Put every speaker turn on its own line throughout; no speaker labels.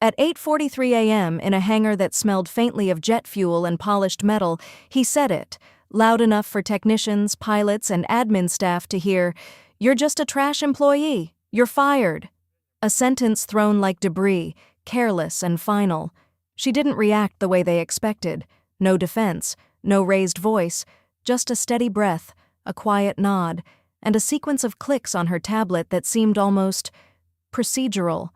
At 8:43 a.m., in a hangar that smelled faintly of jet fuel and polished metal, he said it, loud enough for technicians, pilots, and admin staff to hear, "You're just a trash employee. You're fired." A sentence thrown like debris, careless and final. She didn't react the way they expected. No defense, no raised voice, just a steady breath, a quiet nod, and a sequence of clicks on her tablet that seemed almost procedural.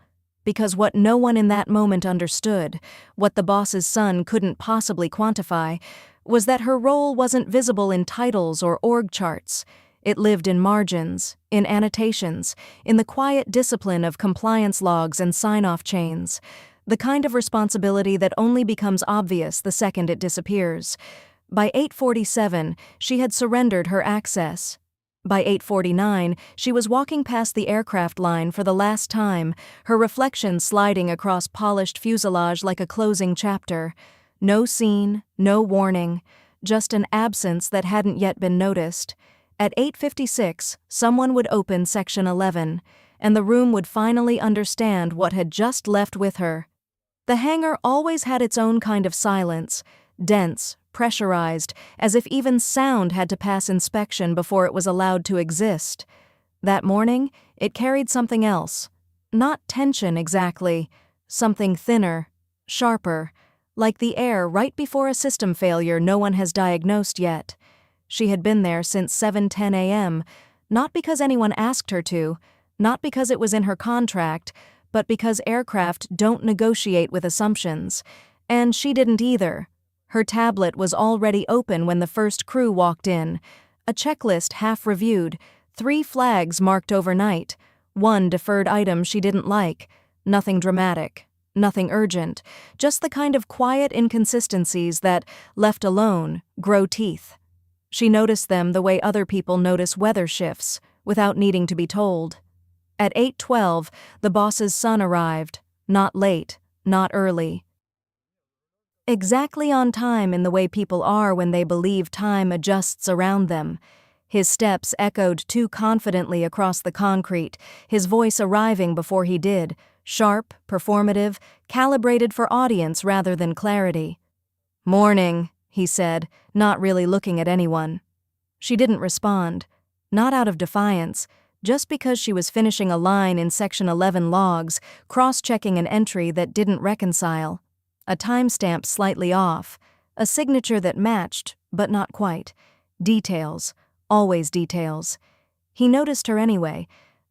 Because what no one in that moment understood, what the boss's son couldn't possibly quantify, was that her role wasn't visible in titles or org charts. It lived in margins, in annotations, in the quiet discipline of compliance logs and sign-off chains, the kind of responsibility that only becomes obvious the second it disappears. By 8:47, she had surrendered her access. By 8:49, she was walking past the aircraft line for the last time, her reflection sliding across polished fuselage like a closing chapter. No scene, no warning, just an absence that hadn't yet been noticed. At 8:56, someone would open Section 11, and the room would finally understand what had just left with her. The hangar always had its own kind of silence, dense, pressurized, as if even sound had to pass inspection before it was allowed to exist. That morning, it carried something else. Not tension exactly, something thinner, sharper, like the air right before a system failure no one has diagnosed yet. She had been there since 7:10 a.m., not because anyone asked her to, not because it was in her contract, but because aircraft don't negotiate with assumptions. And she didn't either. Her tablet was already open when the first crew walked in. A checklist half-reviewed, 3 flags marked overnight, 1 deferred item she didn't like, nothing dramatic, nothing urgent, just the kind of quiet inconsistencies that, left alone, grow teeth. She noticed them the way other people notice weather shifts, without needing to be told. At 8:12, the boss's son arrived, not late, not early. Exactly on time in the way people are when they believe time adjusts around them. His steps echoed too confidently across the concrete, his voice arriving before he did, sharp, performative, calibrated for audience rather than clarity. "Morning," he said, not really looking at anyone. She didn't respond, not out of defiance, just because she was finishing a line in Section 11 logs, cross-checking an entry that didn't reconcile. A timestamp slightly off, a signature that matched, but not quite. Details, always details. He noticed her anyway.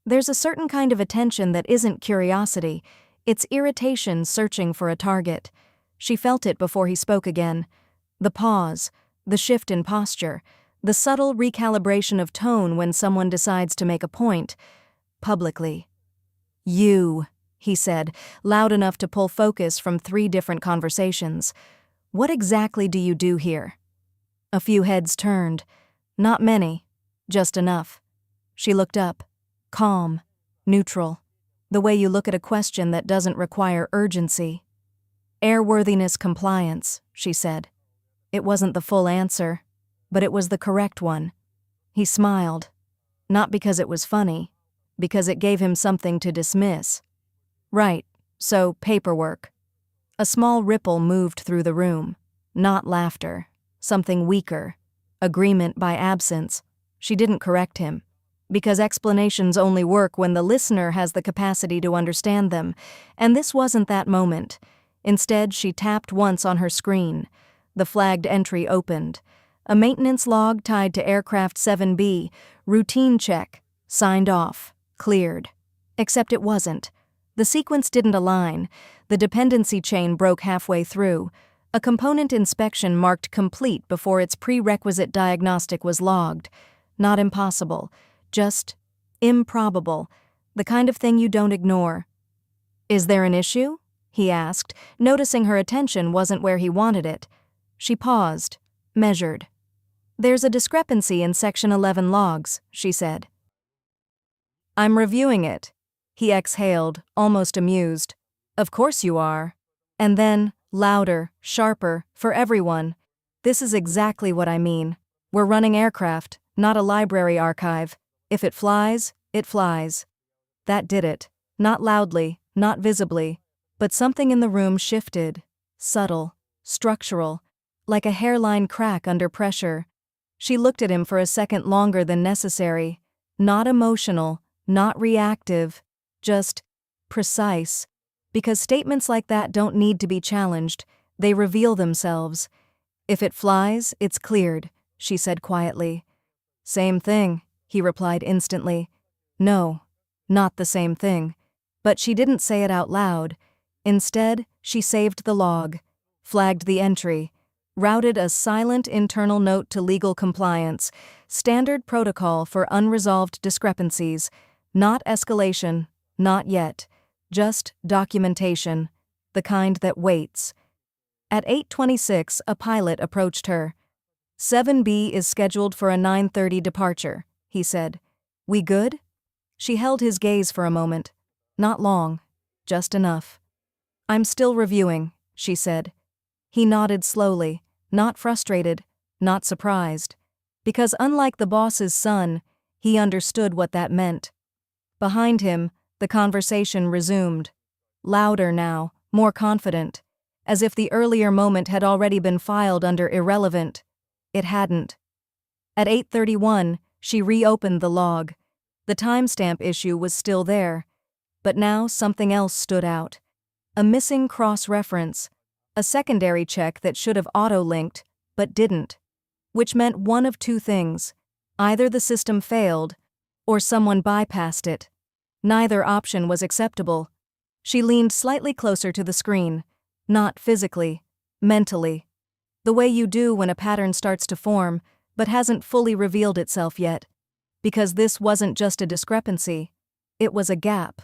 There's a certain kind of attention that isn't curiosity, it's irritation searching for a target. She felt it before he spoke again. The pause, the shift in posture, the subtle recalibration of tone when someone decides to make a point, publicly. "You," he said, loud enough to pull focus from 3 different conversations. "What exactly do you do here?" A few heads turned. Not many, just enough. She looked up, calm, neutral, the way you look at a question that doesn't require urgency. "Airworthiness compliance," she said. It wasn't the full answer, but it was the correct one. He smiled, not because it was funny, because it gave him something to dismiss. "Right, so paperwork." A small ripple moved through the room. Not laughter, something weaker. Agreement by absence. She didn't correct him, because explanations only work when the listener has the capacity to understand them, and this wasn't that moment. Instead, she tapped once on her screen. The flagged entry opened. A maintenance log tied to aircraft 7B, routine check, signed off, cleared. Except it wasn't. The sequence didn't align. The dependency chain broke halfway through. A component inspection marked complete before its prerequisite diagnostic was logged. Not impossible, just improbable, the kind of thing you don't ignore. "Is there an issue?" he asked, noticing her attention wasn't where he wanted it. She paused, measured. "There's a discrepancy in Section 11 logs," she said. "I'm reviewing it." He exhaled, almost amused. "Of course you are." And then, louder, sharper, for everyone. "This is exactly what I mean. We're running aircraft, not a library archive. If it flies, it flies." That did it. Not loudly, not visibly, But something in the room shifted, subtle, structural, like a hairline crack under pressure. She looked at him for a second longer than necessary. Not emotional, not reactive, just precise. Because statements like that don't need to be challenged, they reveal themselves. If it flies, it's cleared, she said quietly. Same thing, he replied instantly. No, not the same thing. But she didn't say it out loud. Instead, she saved the log, flagged the entry, routed a silent internal note to legal compliance, standard protocol for unresolved discrepancies, not escalation, not yet, just documentation, the kind that waits. At 8:26, a pilot approached her. 7B is scheduled for a 9:30 departure, he said. We good? She held his gaze for a moment. Not long, just enough. I'm still reviewing, she said. He nodded slowly, not frustrated, not surprised. Because unlike the boss's son, he understood what that meant. Behind him, the conversation resumed. Louder now, more confident. As if the earlier moment had already been filed under irrelevant. It hadn't. At 8:31, she reopened the log. The timestamp issue was still there. But now something else stood out. A missing cross-reference. A secondary check that should have auto-linked, but didn't. Which meant one of two things. Either the system failed, or someone bypassed it. Neither option was acceptable. She leaned slightly closer to the screen. Not physically, mentally. The way you do when a pattern starts to form, but hasn't fully revealed itself yet. Because this wasn't just a discrepancy. It was a gap.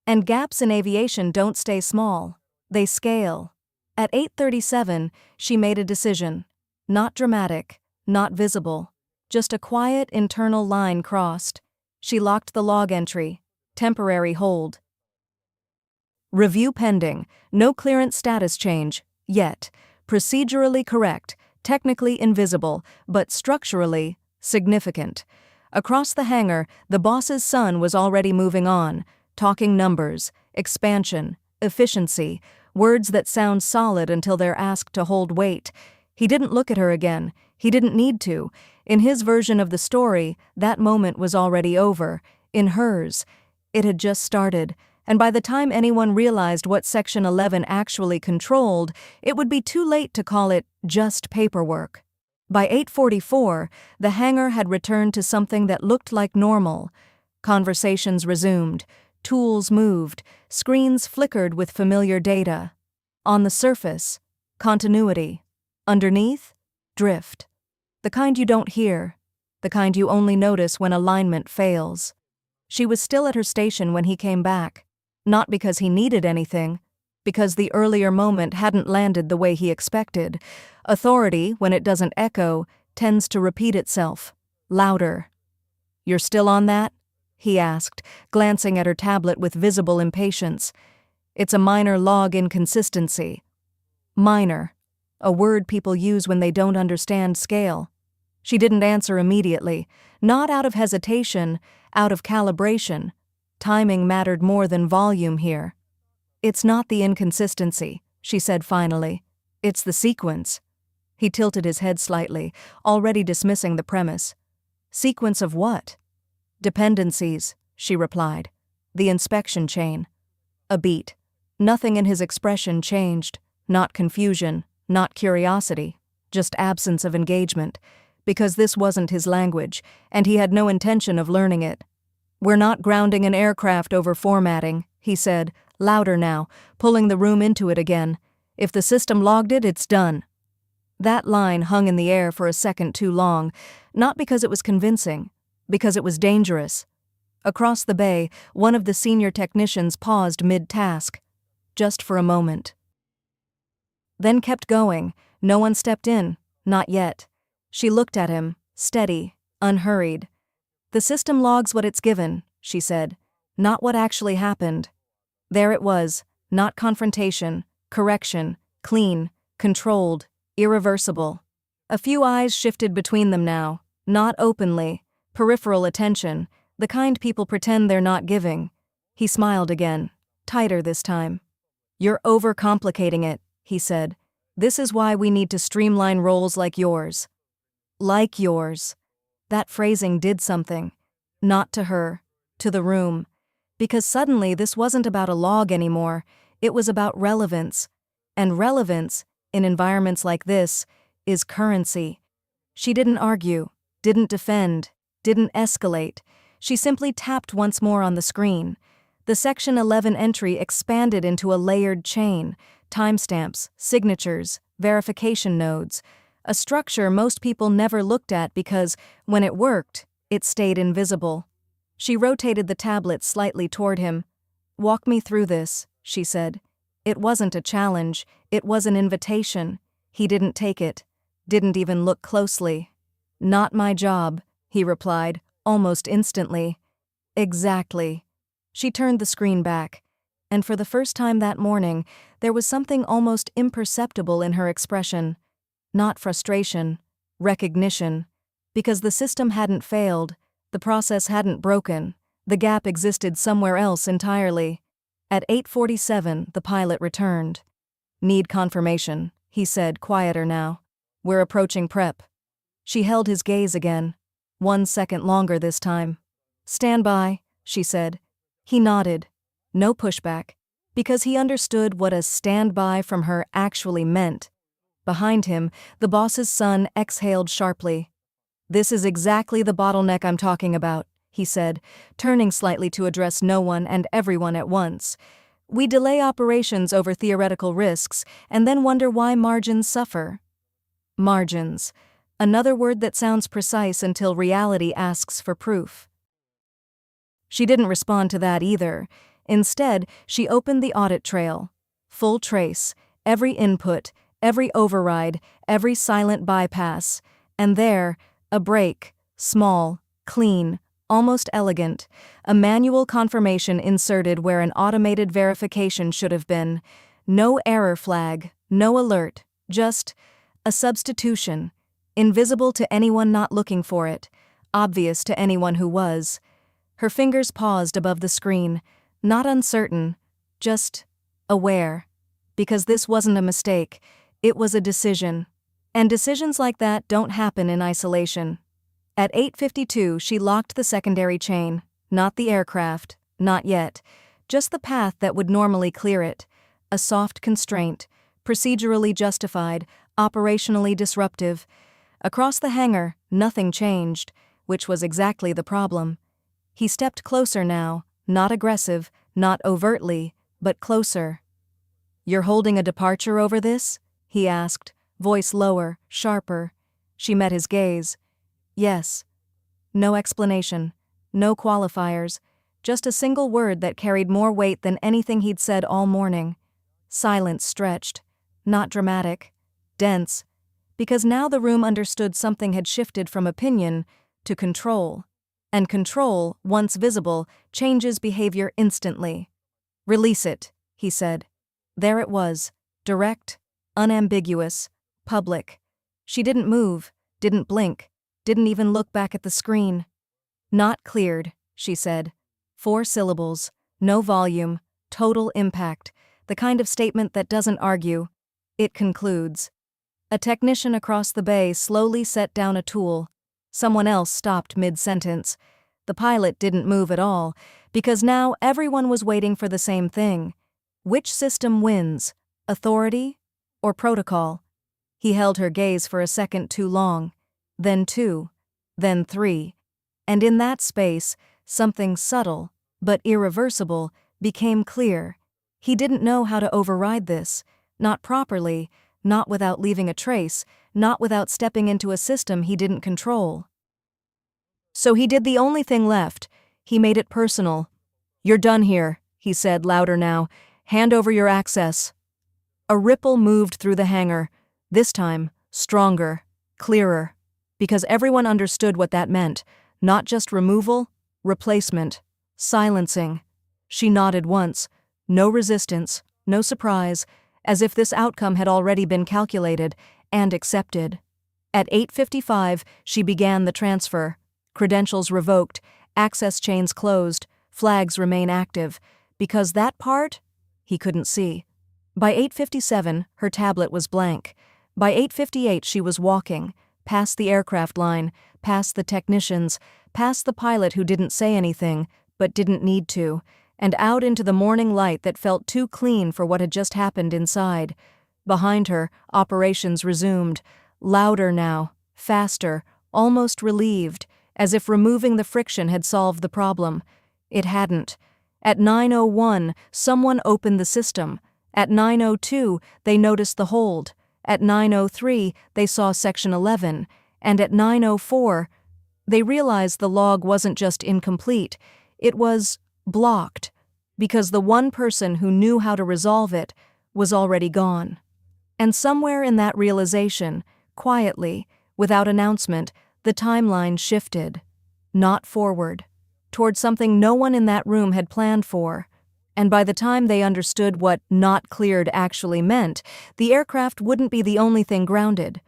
And gaps in aviation don't stay small. They scale. At 8:37, she made a decision. Not dramatic, not visible. Just a quiet internal line crossed. She locked the log entry. Temporary hold. Review pending. No clearance status change. Yet. Procedurally correct. Technically invisible, but structurally significant. Across the hangar, the boss's son was already moving on, talking numbers, expansion, efficiency, words that sound solid until they're asked to hold weight. He didn't look at her again. He didn't need to. In his version of the story, that moment was already over. In hers, it had just started. And by the time anyone realized what Section 11 actually controlled, it would be too late to call it just paperwork. By 8:44, the hangar had returned to something that looked like normal. Conversations resumed, tools moved, screens flickered with familiar data. On the surface, continuity. Underneath, drift. The kind you don't hear, the kind you only notice when alignment fails. She was still at her station when he came back. Not because he needed anything, because the earlier moment hadn't landed the way he expected. Authority, when it doesn't echo, tends to repeat itself, louder. You're still on that? He asked, glancing at her tablet with visible impatience. It's a minor log inconsistency. Minor, a word people use when they don't understand scale. She didn't answer immediately, not out of hesitation, out of calibration. Timing mattered more than volume here. It's not the inconsistency, she said finally. It's the sequence. He tilted his head slightly, already dismissing the premise. Sequence of what? Dependencies, she replied. The inspection chain. A beat. Nothing in his expression changed. Not confusion, not curiosity, just absence of engagement. Because this wasn't his language, and he had no intention of learning it. We're not grounding an aircraft over formatting, he said, louder now, pulling the room into it again. If the system logged it, it's done. That line hung in the air for a second too long, not because it was convincing, because it was dangerous. Across the bay, one of the senior technicians paused mid-task, just for a moment. Then kept going. No one stepped in, not yet. She looked at him, steady, unhurried. The system logs what it's given, she said, not what actually happened. There it was, not confrontation, correction, clean, controlled, irreversible. A few eyes shifted between them now, not openly, peripheral attention, the kind people pretend they're not giving. He smiled again, tighter this time. "You're overcomplicating it," he said. "This is why we need to streamline roles like yours." Like yours. That phrasing did something. Not to her, to the room. Because suddenly this wasn't about a log anymore, it was about relevance. And relevance, in environments like this, is currency. She didn't argue, didn't defend, didn't escalate. She simply tapped once more on the screen. The Section 11 entry expanded into a layered chain, timestamps, signatures, verification nodes, a structure most people never looked at because, when it worked, it stayed invisible. She rotated the tablet slightly toward him. "Walk me through this," she said. It wasn't a challenge, it was an invitation. He didn't take it, didn't even look closely. "Not my job," he replied, almost instantly. "Exactly." She turned the screen back, and for the first time that morning, there was something almost imperceptible in her expression. Not frustration, recognition. Because the system hadn't failed, the process hadn't broken, the gap existed somewhere else entirely. At 8:47, the pilot returned. "Need confirmation," he said, quieter now. "We're approaching prep." She held his gaze again. 1 second longer this time. "Stand by," she said. He nodded. No pushback. Because he understood what a stand by from her actually meant. Behind him, the boss's son exhaled sharply. "This is exactly the bottleneck I'm talking about," he said, turning slightly to address no one and everyone at once. "We delay operations over theoretical risks and then wonder why margins suffer." Margins. Another word that sounds precise until reality asks for proof. She didn't respond to that either. Instead, she opened the audit trail. Full trace, every input, every override, every silent bypass. And there, a break, small, clean, almost elegant, a manual confirmation inserted where an automated verification should have been. No error flag, no alert, just a substitution, invisible to anyone not looking for it, obvious to anyone who was. Her fingers paused above the screen, not uncertain, just aware. Because this wasn't a mistake, it was a decision. And decisions like that don't happen in isolation. At 8:52, she locked the secondary chain, not the aircraft, not yet, just the path that would normally clear it, a soft constraint, procedurally justified, operationally disruptive. Across the hangar, nothing changed, which was exactly the problem. He stepped closer now, not aggressive, not overtly, but closer. "You're holding a departure over this?" he asked, voice lower, sharper. She met his gaze. "Yes." No explanation, no qualifiers, just a single word that carried more weight than anything he'd said all morning. Silence stretched, not dramatic, dense, because now the room understood something had shifted from opinion to control. And control, once visible, changes behavior instantly. "Release it," he said. There it was, direct, unambiguous, public. She didn't move, didn't blink, didn't even look back at the screen. "Not cleared," she said. 4 syllables, no volume, total impact, the kind of statement that doesn't argue. It concludes. A technician across the bay slowly set down a tool. Someone else stopped mid-sentence. The pilot didn't move at all, because now everyone was waiting for the same thing. Which system wins, authority or protocol? He held her gaze for a second too long, then 2, then 3, and in that space, something subtle, but irreversible, became clear. He didn't know how to override this, not properly, not without leaving a trace, not without stepping into a system he didn't control. So he did the only thing left. He made it personal. "You're done here," he said, louder now. "Hand over your access." A ripple moved through the hangar, this time stronger, clearer, because everyone understood what that meant, not just removal, replacement, silencing. She nodded once, no resistance, no surprise, as if this outcome had already been calculated and accepted. At 8:55, she began the transfer. Credentials revoked, access chains closed, flags remain active, because that part he couldn't see. By 8:57, her tablet was blank. By 8:58, she was walking, past the aircraft line, past the technicians, past the pilot who didn't say anything, but didn't need to, and out into the morning light that felt too clean for what had just happened inside. Behind her, operations resumed, louder now, faster, almost relieved, as if removing the friction had solved the problem. It hadn't. At 9:01, someone opened the system. At 9:02, they noticed the hold. At 9:03, they saw Section 11. And at 9:04, they realized the log wasn't just incomplete, it was blocked, because the one person who knew how to resolve it was already gone. And somewhere in that realization, quietly, without announcement, the timeline shifted. Not forward. Toward something no one in that room had planned for. And by the time they understood what "not cleared" actually meant, the aircraft wouldn't be the only thing grounded.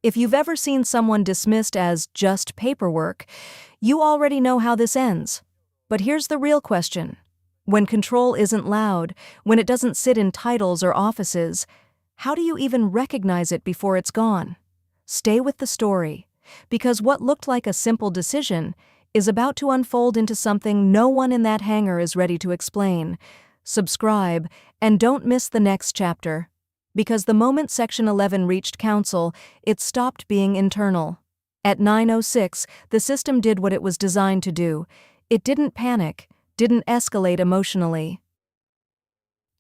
If you've ever seen someone dismissed as just paperwork, you already know how this ends. But here's the real question. When control isn't loud, when it doesn't sit in titles or offices, how do you even recognize it before it's gone? Stay with the story, because what looked like a simple decision is about to unfold into something no one in that hangar is ready to explain. Subscribe, and don't miss the next chapter. Because the moment Section 11 reached Council, it stopped being internal. At 9:06, the system did what it was designed to do. It didn't panic, didn't escalate emotionally,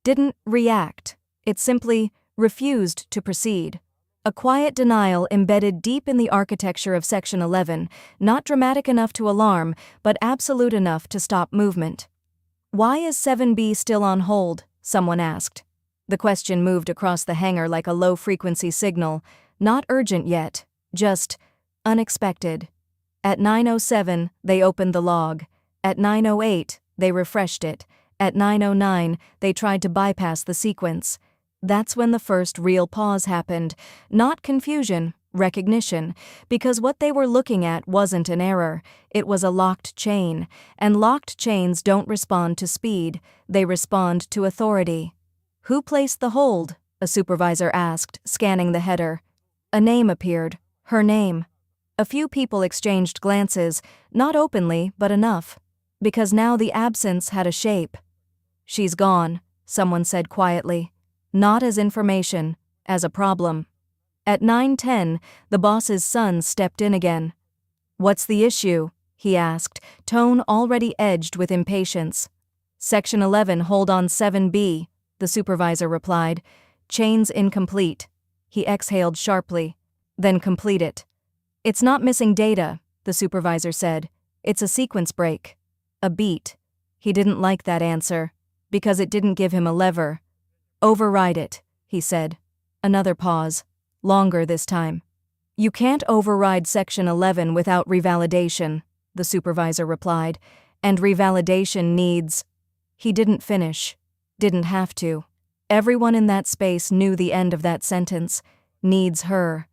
didn't react. It simply refused to proceed. A quiet denial embedded deep in the architecture of Section 11, not dramatic enough to alarm, but absolute enough to stop movement. "Why is 7B still on hold?" someone asked. The question moved across the hangar like a low-frequency signal, not urgent yet, just unexpected. At 9:07, they opened the log. At 9:08, they refreshed it. At 9:09, they tried to bypass the sequence. That's when the first real pause happened. Not confusion, recognition, because what they were looking at wasn't an error, it was a locked chain, and locked chains don't respond to speed, they respond to authority. "Who placed the hold?" a supervisor asked, scanning the header. A name appeared, her name. A few people exchanged glances, not openly, but enough, because now the absence had a shape. "She's gone," someone said quietly. Not as information, as a problem. At 9:10, the boss's son stepped in again. "What's the issue?" he asked, tone already edged with impatience. "Section 11, hold on 7B, the supervisor replied. "Chain's incomplete." He exhaled sharply. "Then complete it." "It's not missing data," the supervisor said. "It's a sequence break. A beat." He didn't like that answer, because it didn't give him a lever. "Override it," he said. Another pause. Longer this time. "You can't override Section 11 without revalidation," the supervisor replied. "And revalidation needs—" He didn't finish. Didn't have to. Everyone in that space knew the end of that sentence. Needs her.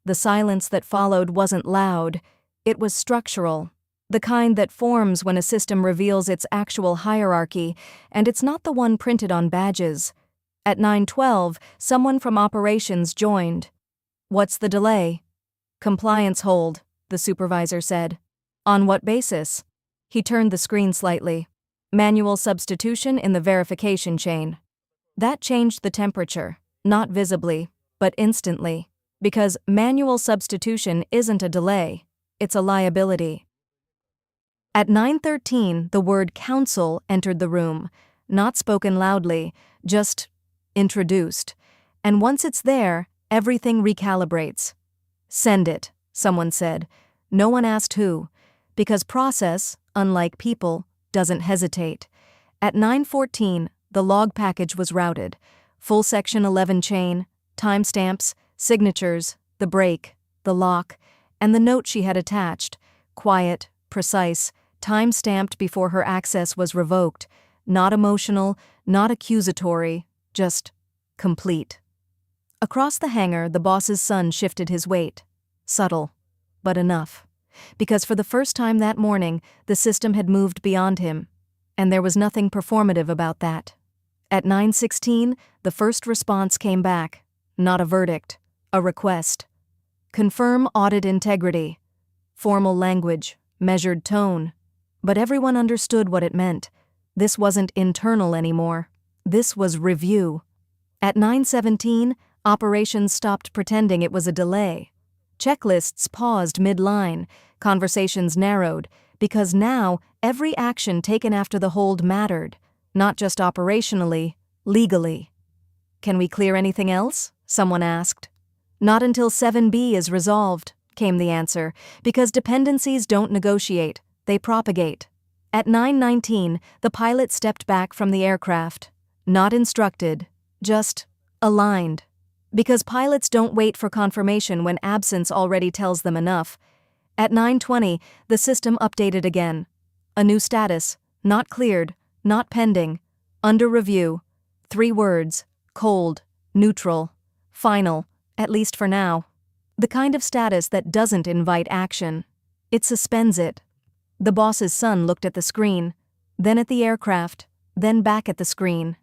The silence that followed wasn't loud. It was structural. The kind that forms when a system reveals its actual hierarchy, and it's not the one printed on badges. At 9:12, someone from operations joined. "What's the delay?" "Compliance hold," the supervisor said. "On what basis?" He turned the screen slightly. "Manual substitution in the verification chain." That changed the temperature, not visibly, but instantly, because manual substitution isn't a delay, it's a liability. At 9:13, the word council entered the room, not spoken loudly, just introduced. And once it's there, everything recalibrates. "Send it," someone said. No one asked who, because process, unlike people, doesn't hesitate. At 9:14, the log package was routed. Full Section 11 chain, timestamps, signatures, the break, the lock, and the note she had attached. Quiet, precise, time-stamped before her access was revoked. Not emotional, not accusatory, just complete. Across the hangar, the boss's son shifted his weight. Subtle, but enough. Because for the first time that morning, the system had moved beyond him. And there was nothing performative about that. At 9:16, the first response came back. Not a verdict, a request. Confirm audit integrity. Formal language, measured tone. But everyone understood what it meant. This wasn't internal anymore. This was review. At 9:17, operations stopped pretending it was a delay. Checklists paused mid-line, conversations narrowed, because now every action taken after the hold mattered, not just operationally, legally. "Can we clear anything else?" someone asked. "Not until 7B is resolved," came the answer, because dependencies don't negotiate, they propagate. At 9:19, the pilot stepped back from the aircraft. Not instructed, just aligned. Because pilots don't wait for confirmation when absence already tells them enough. At 9:20, the system updated again. A new status, not cleared, not pending, under review. 3 words, cold, neutral, final, at least for now. The kind of status that doesn't invite action. It suspends it. The boss's son looked at the screen, then at the aircraft, then back at the screen.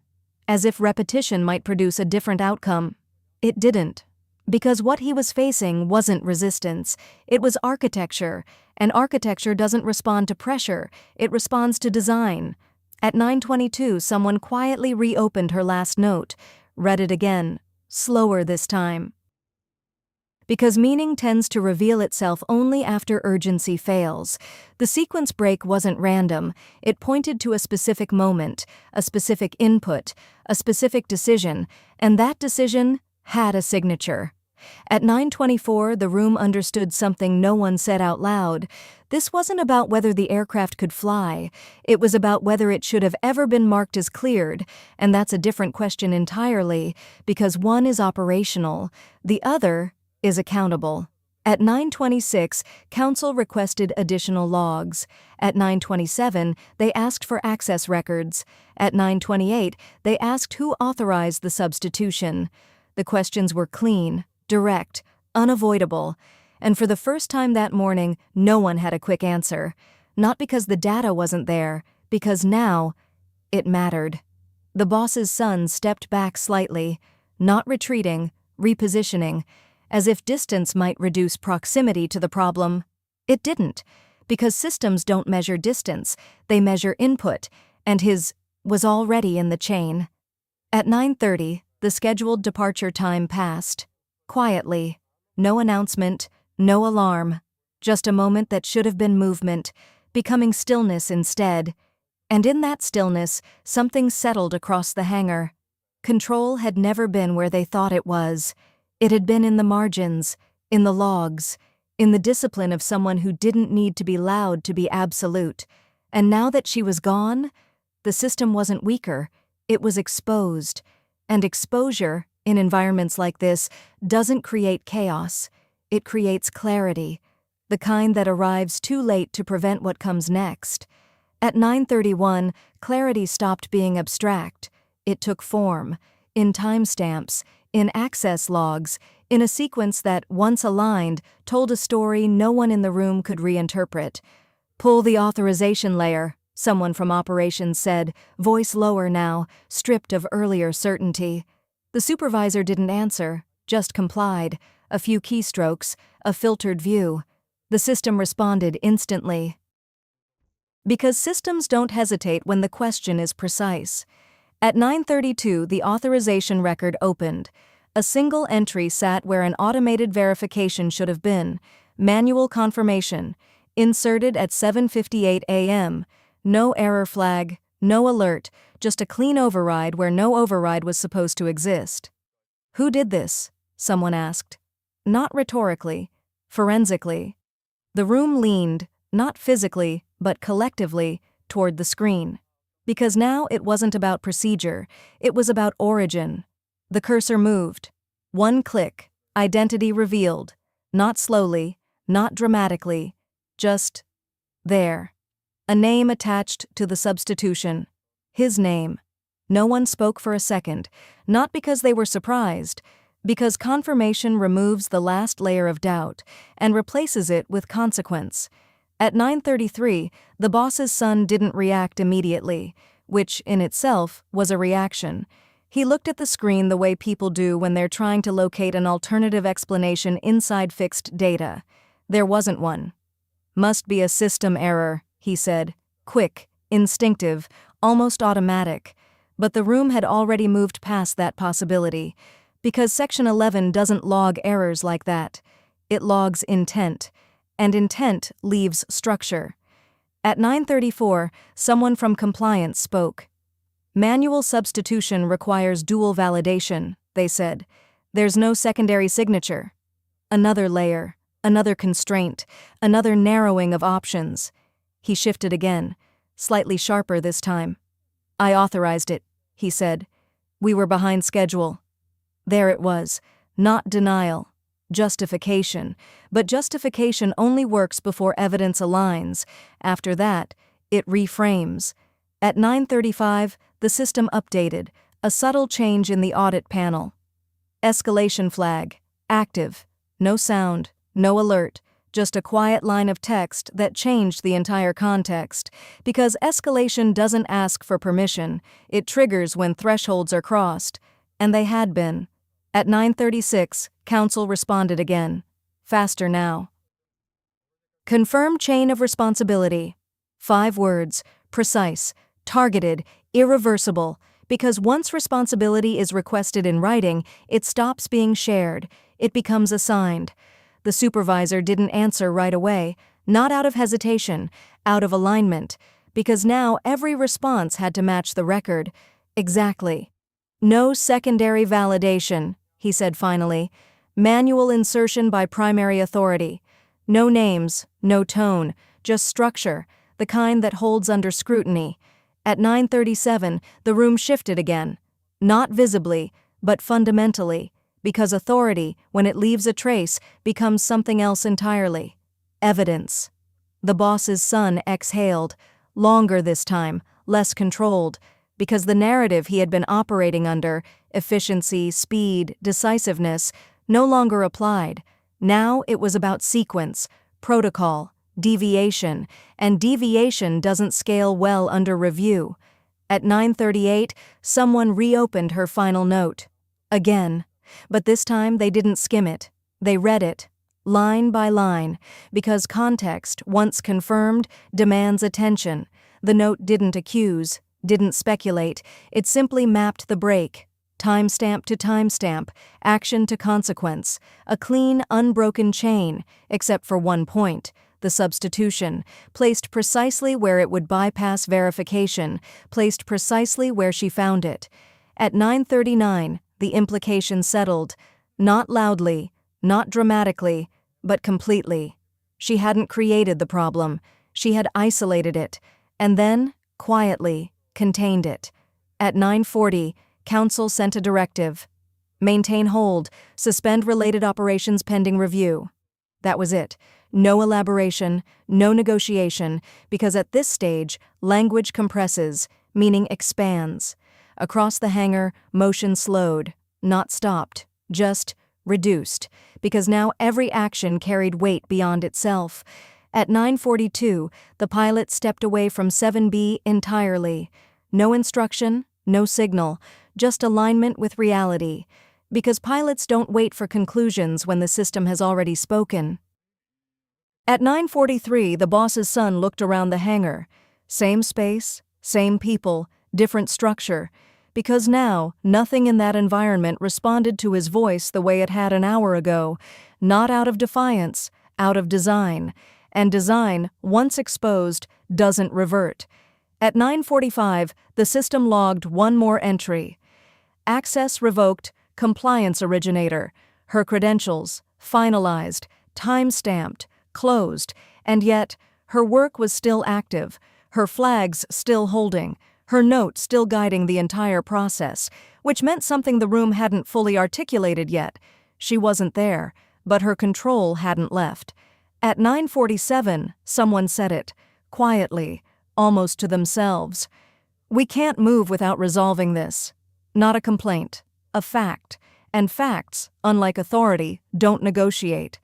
As if repetition might produce a different outcome. It didn't. Because what he was facing wasn't resistance, it was architecture, and architecture doesn't respond to pressure, it responds to design. At 9:22, someone quietly reopened her last note, read it again, slower this time. Because meaning tends to reveal itself only after urgency fails, the sequence break wasn't random, it pointed to a specific moment, a specific input, a specific decision, and that decision had a signature. At 9:24, the room understood something no one said out loud. This wasn't about whether the aircraft could fly, it was about whether it should have ever been marked as cleared, and that's a different question entirely, because one is operational, the other is accountable. At 9:26, counsel requested additional logs. At 9:27, they asked for access records. At 9:28, they asked who authorized the substitution. The questions were clean, direct, unavoidable, and for the first time that morning, no one had a quick answer. Not because the data wasn't there, because now, it mattered. The boss's son stepped back slightly, not retreating, repositioning, as if distance might reduce proximity to the problem. It didn't, because systems don't measure distance, they measure input, and his was already in the chain. At 9:30, the scheduled departure time passed. Quietly, no announcement, no alarm, just a moment that should have been movement, becoming stillness instead. And in that stillness, something settled across the hangar. Control had never been where they thought it was. It had been in the margins, in the logs, in the discipline of someone who didn't need to be loud to be absolute. And now that she was gone, the system wasn't weaker, it was exposed. And exposure, in environments like this, doesn't create chaos. It creates clarity, the kind that arrives too late to prevent what comes next. At 9:31, clarity stopped being abstract. It took form, in timestamps, in access logs, in a sequence that, once aligned, told a story no one in the room could reinterpret. "Pull the authorization layer," someone from operations said, voice lower now, stripped of earlier certainty. The supervisor didn't answer, just complied, a few keystrokes, a filtered view. The system responded instantly. Because systems don't hesitate when the question is precise. At 9:32, the authorization record opened. A single entry sat where an automated verification should have been. Manual confirmation, inserted at 7:58 a.m., no error flag, no alert, just a clean override where no override was supposed to exist. "Who did this?" someone asked. Not rhetorically, forensically. The room leaned, not physically, but collectively, toward the screen. Because now it wasn't about procedure, it was about origin. The cursor moved. One click, identity revealed. Not slowly, not dramatically, just there. A name attached to the substitution. His name. No one spoke for a second, not because they were surprised, because confirmation removes the last layer of doubt and replaces it with consequence. At 9:33, the boss's son didn't react immediately. which, in itself, was a reaction. He looked at the screen the way people do when they're trying to locate an alternative explanation inside fixed data. There wasn't one. "Must be a system error," he said. Quick, instinctive, almost automatic. But the room had already moved past that possibility, because Section 11 doesn't log errors like that. It logs intent, and intent leaves structure. At 9:34, someone from compliance spoke. "Manual substitution requires dual validation," they said. "There's no secondary signature." Another layer, another constraint, another narrowing of options. He shifted again, slightly sharper this time. "I authorized it," he said. "We were behind schedule." There it was, not denial, justification. But justification only works before evidence aligns. After that, it reframes. At 9:35, the system updated, a subtle change in the audit panel. Escalation flag, active, no sound, no alert, just a quiet line of text that changed the entire context. Because escalation doesn't ask for permission, it triggers when thresholds are crossed. And they had been. At 9:36, counsel responded again. Faster now. Confirm chain of responsibility. 5 words, precise, targeted, irreversible, because once responsibility is requested in writing, it stops being shared, it becomes assigned. The supervisor didn't answer right away, not out of hesitation, out of alignment, because now every response had to match the record. Exactly. "No secondary validation," he said finally. "Manual insertion by primary authority. No names, no tone, just structure, the kind that holds under scrutiny." At 9:37, the room shifted again. Not visibly, but fundamentally, because authority, when it leaves a trace, becomes something else entirely. Evidence. The boss's son exhaled, longer this time, less controlled, because the narrative he had been operating under, efficiency, speed, decisiveness, no longer applied. Now it was about sequence, protocol, deviation, and deviation doesn't scale well under review. At 9:38, someone reopened her final note. Again. But this time they didn't skim it. They read it, line by line, because context, once confirmed, demands attention. The note didn't accuse, didn't speculate, it simply mapped the break. Timestamp to timestamp, action to consequence, a clean, unbroken chain, except for one point, the substitution, placed precisely where it would bypass verification, placed precisely where she found it. At 9:39, the implication settled, not loudly, not dramatically, but completely. She hadn't created the problem, she had isolated it, and then, quietly, contained it. At 9:40, counsel sent a directive. Maintain hold, suspend related operations pending review. That was it. No elaboration, no negotiation, because at this stage, language compresses, meaning expands. Across the hangar, motion slowed, not stopped, just reduced, because now every action carried weight beyond itself. At 9:42, the pilot stepped away from 7B entirely. No instruction, no signal, just alignment with reality, because pilots don't wait for conclusions when the system has already spoken. At 9:43, the boss's son looked around the hangar. Same space, same people, different structure, because now nothing in that environment responded to his voice the way it had an hour ago, not out of defiance, out of design. And design, once exposed, doesn't revert. At 9:45, the system logged one more entry. Access revoked, compliance originator, her credentials, finalized, time-stamped, closed, and yet, her work was still active, her flags still holding, her note still guiding the entire process, which meant something the room hadn't fully articulated yet. She wasn't there, but her control hadn't left. At 9:47, someone said it, quietly, almost to themselves. "We can't move without resolving this. Not a complaint, a fact. And facts, unlike authority, don't negotiate."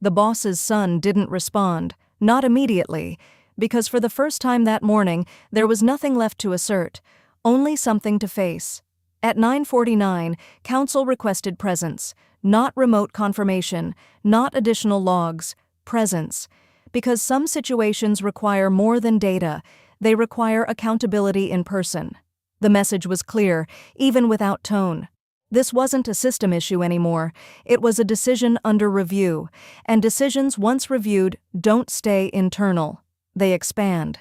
The boss's son didn't respond, not immediately, because for the first time that morning, there was nothing left to assert, only something to face. At 9:49, counsel requested presence, not remote confirmation, not additional logs, presence. Because some situations require more than data, they require accountability in person. The message was clear, even without tone. This wasn't a system issue anymore, it was a decision under review, and decisions once reviewed don't stay internal, they expand.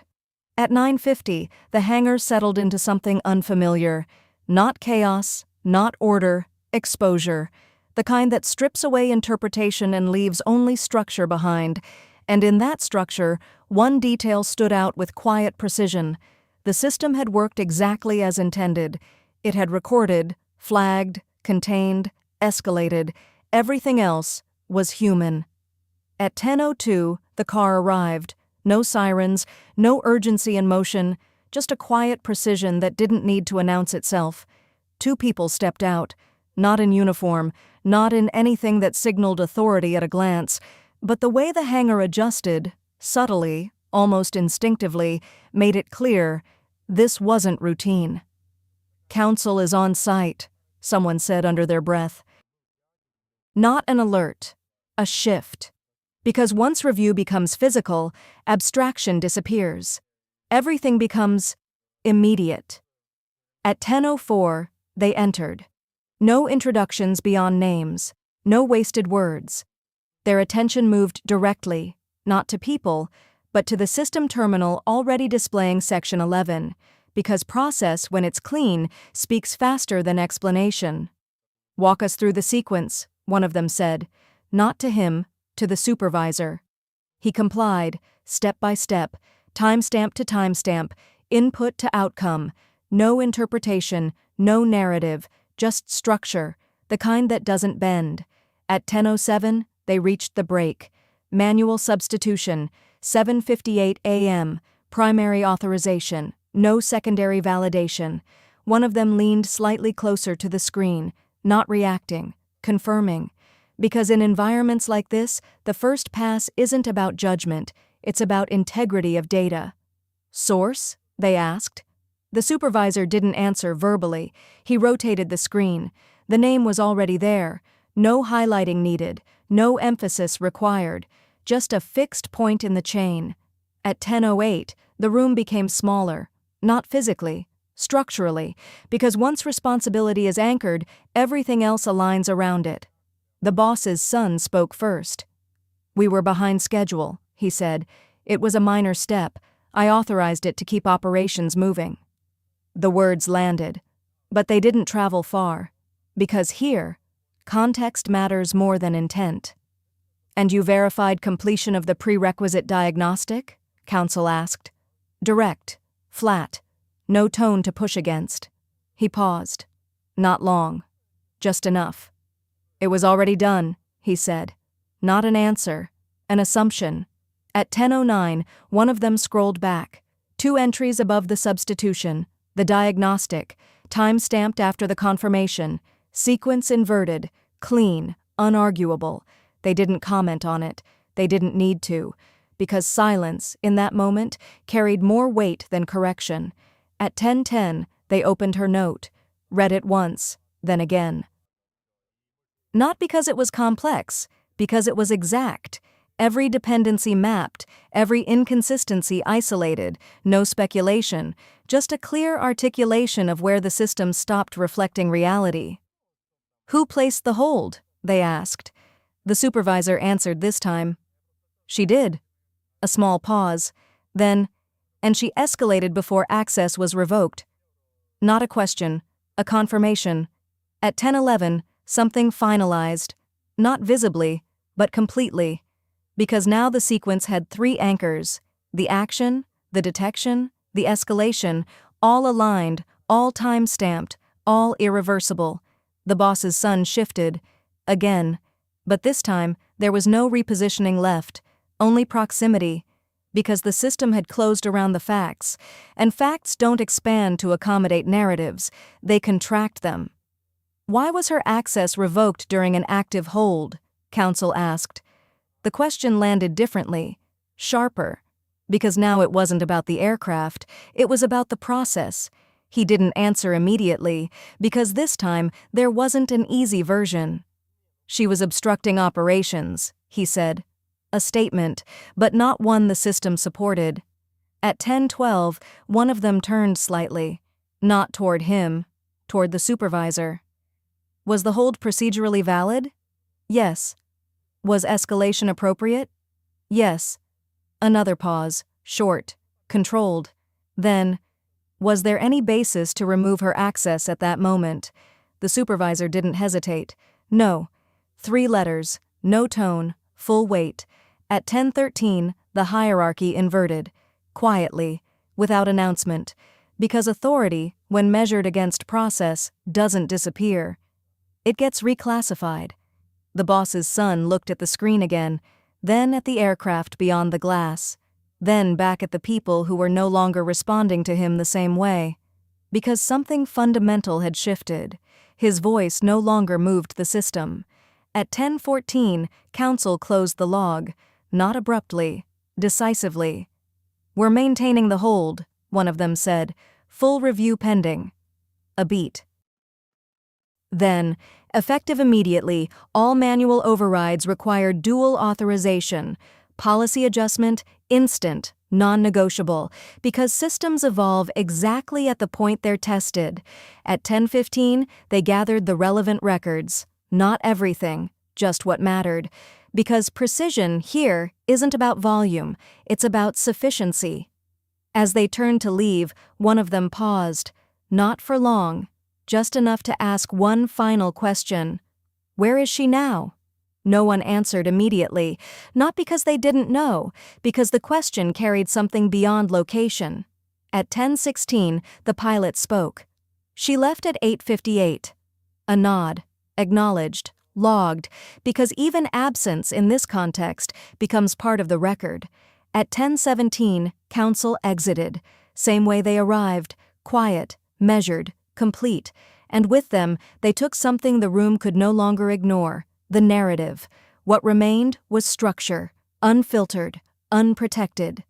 At 9:50, the hangar settled into something unfamiliar. Not chaos, not order, exposure. The kind that strips away interpretation and leaves only structure behind. And in that structure, one detail stood out with quiet precision. The system had worked exactly as intended. It had recorded, flagged, contained, escalated. Everything else was human. At 10:02, the car arrived. No sirens, no urgency in motion, just a quiet precision that didn't need to announce itself. Two people stepped out, not in uniform, not in anything that signaled authority at a glance, but the way the hangar adjusted, subtly, almost instinctively, made it clear this wasn't routine. "Counsel is on site," someone said under their breath. Not an alert, a shift. Because once review becomes physical, abstraction disappears. Everything becomes immediate. At 10:04, they entered. No introductions beyond names, no wasted words. Their attention moved directly, not to people, but to the system terminal already displaying Section 11, because process, when it's clean, speaks faster than explanation. "Walk us through the sequence," one of them said, not to him, to the supervisor. He complied, step by step, timestamp to timestamp, input to outcome, no interpretation, no narrative, just structure, the kind that doesn't bend. At 10:07, they reached the break. Manual substitution, 7:58 a.m., primary authorization, no secondary validation. One of them leaned slightly closer to the screen, not reacting, confirming. Because in environments like this, the first pass isn't about judgment, it's about integrity of data. "Source?" they asked. The supervisor didn't answer verbally. He rotated the screen. The name was already there. No highlighting needed, no emphasis required, just a fixed point in the chain. At 10:08, the room became smaller, not physically, structurally, because once responsibility is anchored, everything else aligns around it. The boss's son spoke first. "We were behind schedule," he said. "It was a minor step. I authorized it to keep operations moving." The words landed, but they didn't travel far. Because here, context matters more than intent. "And you verified completion of the prerequisite diagnostic?" counsel asked. Direct, flat, no tone to push against. He paused. Not long. Just enough. "It was already done," he said. Not an answer, an assumption. At 10:09, one of them scrolled back. 2 entries above the substitution, the diagnostic, time-stamped after the confirmation, sequence inverted, clean, unarguable. They didn't comment on it. They didn't need to, because silence, in that moment, carried more weight than correction. At 10:10, they opened her note, read it once, then again. Not because it was complex, because it was exact. Every dependency mapped, every inconsistency isolated, no speculation, just a clear articulation of where the system stopped reflecting reality. "Who placed the hold?" they asked. The supervisor answered this time. "She did." A small pause. Then, "And she escalated before access was revoked." Not a question, a confirmation. At 10:11, something finalized. Not visibly, but completely. Because now the sequence had 3 anchors: the action, the detection, the escalation, all aligned, all time-stamped, all irreversible. The boss's son shifted. Again. But this time, there was no repositioning left, only proximity. Because the system had closed around the facts, and facts don't expand to accommodate narratives, they contract them. "Why was her access revoked during an active hold?" counsel asked. The question landed differently, sharper. Because now it wasn't about the aircraft, it was about the process. He didn't answer immediately, because this time there wasn't an easy version. "She was obstructing operations," he said. A statement, but not one the system supported. At 10:12, one of them turned slightly. Not toward him, toward the supervisor. "Was the hold procedurally valid?" "Yes." "Was escalation appropriate?" "Yes." Another pause, short, controlled. Then, "Was there any basis to remove her access at that moment?" The supervisor didn't hesitate. "No." 3 letters, no tone, full weight. At 10:13, the hierarchy inverted. Quietly, without announcement. Because authority, when measured against process, doesn't disappear. It gets reclassified. The boss's son looked at the screen again, then at the aircraft beyond the glass, then back at the people who were no longer responding to him the same way. Because something fundamental had shifted. His voice no longer moved the system. At 10:14, Council closed the log, not abruptly, decisively. "We're maintaining the hold," one of them said. "Full review pending." A beat. Then, effective immediately, all manual overrides required dual authorization. Policy adjustment, instant, non-negotiable, because systems evolve exactly at the point they're tested. At 10:15, they gathered the relevant records. Not everything, just what mattered. Because precision here isn't about volume, it's about sufficiency. As they turned to leave, one of them paused. Not for long, just enough to ask one final question. "Where is she now?" No one answered immediately, not because they didn't know, because the question carried something beyond location. At 10:16, the pilot spoke. "She left at 8:58. A nod. Acknowledged. Logged, because even absence in this context becomes part of the record. At 10:17, Council exited, same way they arrived, quiet, measured, complete, and with them they took something the room could no longer ignore, the narrative. What remained was structure, unfiltered, unprotected.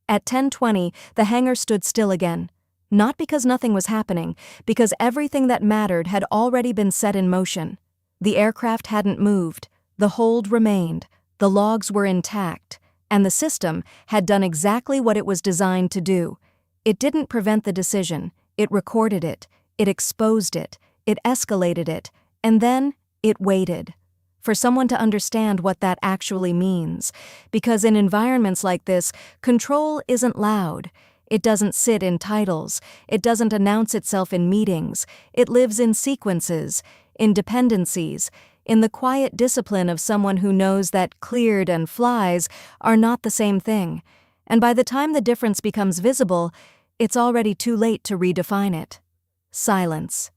At 10:20, the hangar stood still again. Not because nothing was happening, because everything that mattered had already been set in motion. The aircraft hadn't moved, the hold remained, the logs were intact, and the system had done exactly what it was designed to do. It didn't prevent the decision, it recorded it, it exposed it, it escalated it, and then it waited. For someone to understand what that actually means. Because in environments like this, control isn't loud. It doesn't sit in titles. It doesn't announce itself in meetings. It lives in sequences, in dependencies, in the quiet discipline of someone who knows that cleared and flies are not the same thing. And by the time the difference becomes visible, it's already too late to redefine it. Silence.